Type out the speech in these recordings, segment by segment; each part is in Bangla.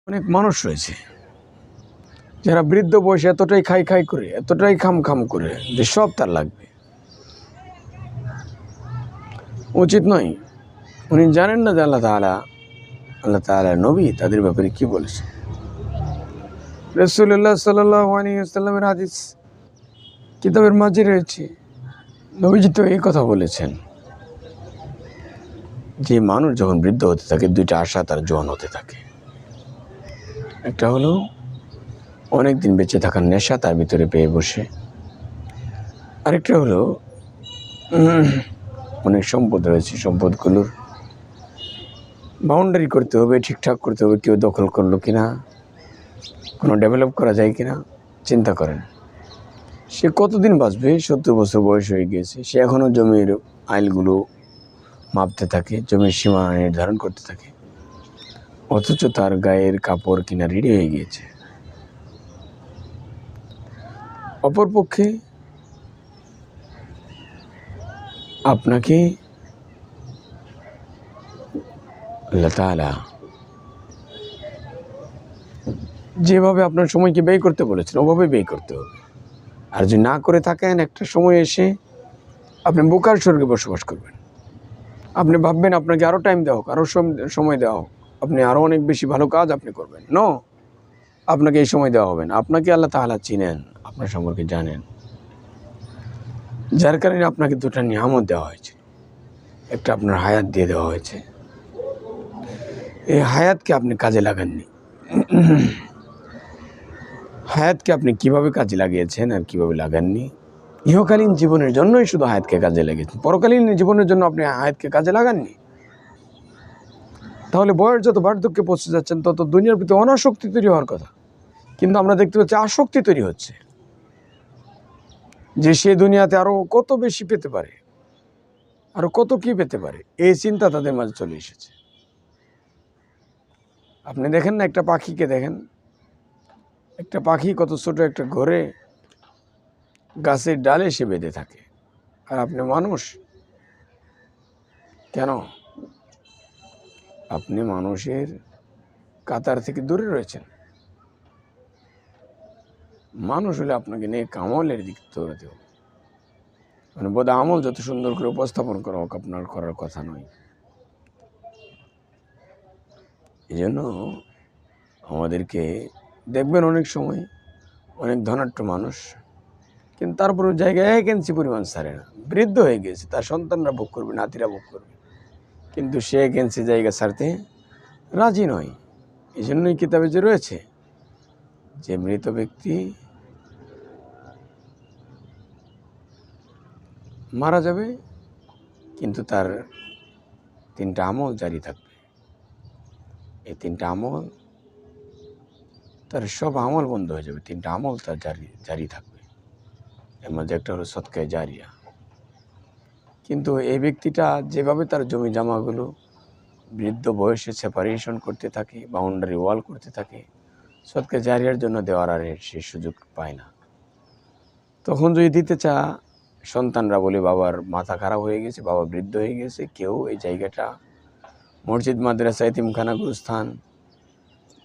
অনেক মানুষ রয়েছে যারা বৃদ্ধ বয়সে এতটাই খাই খাই করে, এতটাই খাম খাম করে যে সব তার লাগবে। উচিত নয়। উনি জানেন না যে আল্লাহ তাআলা নবী তাদের ব্যাপারে কি বলেছে। রাসূলুল্লাহ সাল্লাল্লাহু আলাইহি ওয়াসাল্লামের হাদিস কিতাবের মাঝে রয়েছে, নবীজি তো এই কথা বলেছেন যে মানুষ যখন বৃদ্ধ হতে থাকে দুইটা আশা তার জোয়ান হতে থাকে। একটা হলো অনেক দিন বেঁচে থাকার নেশা তার ভিতরে পেয়ে বসে, আরেকটা হলো অনেক সম্পদ রয়েছে, সম্পদগুলোর বাউন্ডারি করতে হবে, ঠিকঠাক করতে হবে, কেউ দখল করলো কিনা, কোনো ডেভেলপ করা যায় কিনা চিন্তা করেন। সে কতদিন বাঁচবে? 70 বছর বয়স হয়ে গিয়েছে, সে এখনও জমির আইলগুলো মাপতে থাকে, জমির সীমানা নির্ধারণ করতে থাকে, অথচ তার গায়ের কাপড় কিনা রেডি হয়ে গিয়েছে। অপরপক্ষে আপনাকে আল্লাহ তাআলা যেভাবে আপনার সময়কে ব্যয় করতে বলেছেন ওভাবে ব্যয় করতে হবে। আর যদি না করে থাকেন, একটা সময় এসে আপনি বোকার স্বর্গে বসবাস করবেন। আপনি ভাববেন আপনাকে আরও টাইম দেওয়া হোক, আরও সময় দেওয়া হোক, আপনি আরও অনেক বেশি ভালো কাজ আপনি করবেন। আপনাকে এই সময় দেওয়া হবে না। আপনাকে আল্লাহ তাআলা চিনেন, আপনার সম্পর্কে জানেন, যার কারণে আপনাকে দুটা নিয়ামত দেওয়া হয়েছে। একটা আপনার হায়াত দিয়ে দেওয়া হয়েছে, এই হায়াতকে আপনি কাজে লাগাননি। হায়াতকে আপনি কিভাবে কাজে লাগিয়েছেন আর কিভাবে লাগাননি, ইহকালীন জীবনের জন্যই শুধু হায়াতকে কাজে লাগিয়েছেন, পরকালীন জীবনের জন্য আপনি হায়াতকে কাজে লাগাননি। তাহলে বয়স যত বার্ধক্যে পৌঁছে যাচ্ছেন তত দুনিয়ার প্রতি অনাসক্তি তৈরি হওয়ার কথা, কিন্তু আমরা দেখতে পাচ্ছি আসক্তি তৈরি হচ্ছে, যে সে দুনিয়াতে আরও কত বেশি পেতে পারে, আরও কত কি পেতে পারে, এই চিন্তা তাদের মাঝে চলে এসেছে। আপনি দেখেন না, একটা পাখিকে দেখেন, একটা পাখি কত ছোট একটা ঘরে গাছের ডালে সে বেঁধে থাকে, আর আপনি মানুষ, কেন আপনি মানুষের কাতার থেকে দূরে রয়েছেন? মানুষ হলে আপনাকে নেক আমলের দিক দৌড়াতে হবে। মানে বোধ আমল যত সুন্দর করে উপস্থাপন করা হোক, আপনার করার কথা নয়। এই জন্য আমাদেরকে দেখবেন অনেক সময় অনেক ধনাঢ্য মানুষ, কিন্তু তারপরে জায়গায় 1 ইঞ্চি পরিমাণ ছাড়ে না, বৃদ্ধ হয়ে গেছে, তার সন্তানরা ভোগ করবে, নাতিরা ভোগ করবে, কিন্তু সে 1 ইঞ্চি জায়গা ছাড়তে রাজি নয়। এই জন্যই কিতাবে যে রয়েছে যে মৃত ব্যক্তি মারা যাবে কিন্তু তার 3টা আমল জারি থাকবে। এই 3টা আমল, তার সব আমল বন্ধ হয়ে যাবে, 3টা আমল তার জারি থাকবে। এর মধ্যে একটা হলো সদকায়ে জারিয়া। কিন্তু এই ব্যক্তিটা যেভাবে তার জমি জমাগুলো বৃদ্ধ বয়সে সেপারেশন করতে থাকে, বাউন্ডারি ওয়াল করতে থাকে, সদকায়ে জারিয়ার জন্য দেওয়ার আর সে সুযোগ পায় না। তখন যদি দিতে সন্তানরা বলে বাবার মাথা খারাপ হয়ে গেছে, বাবা বৃদ্ধ হয়ে গেছে, কেউ এই জায়গাটা মসজিদ, মাদ্রাসা, এতিমখানা, গুরুস্থান,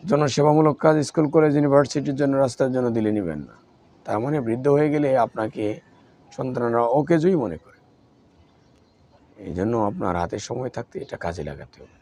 জনসেবামূলক কাজ, স্কুল, কলেজ, ইউনিভার্সিটির জন্য, রাস্তার জন্য দিলে নেবেন না। তার মানে বৃদ্ধ হয়ে গেলে আপনাকে সন্তানরা অকেজই মনে করে। এই জন্য আপনার হাতে সময় থাকতে এটা কাজে লাগাতে হবে।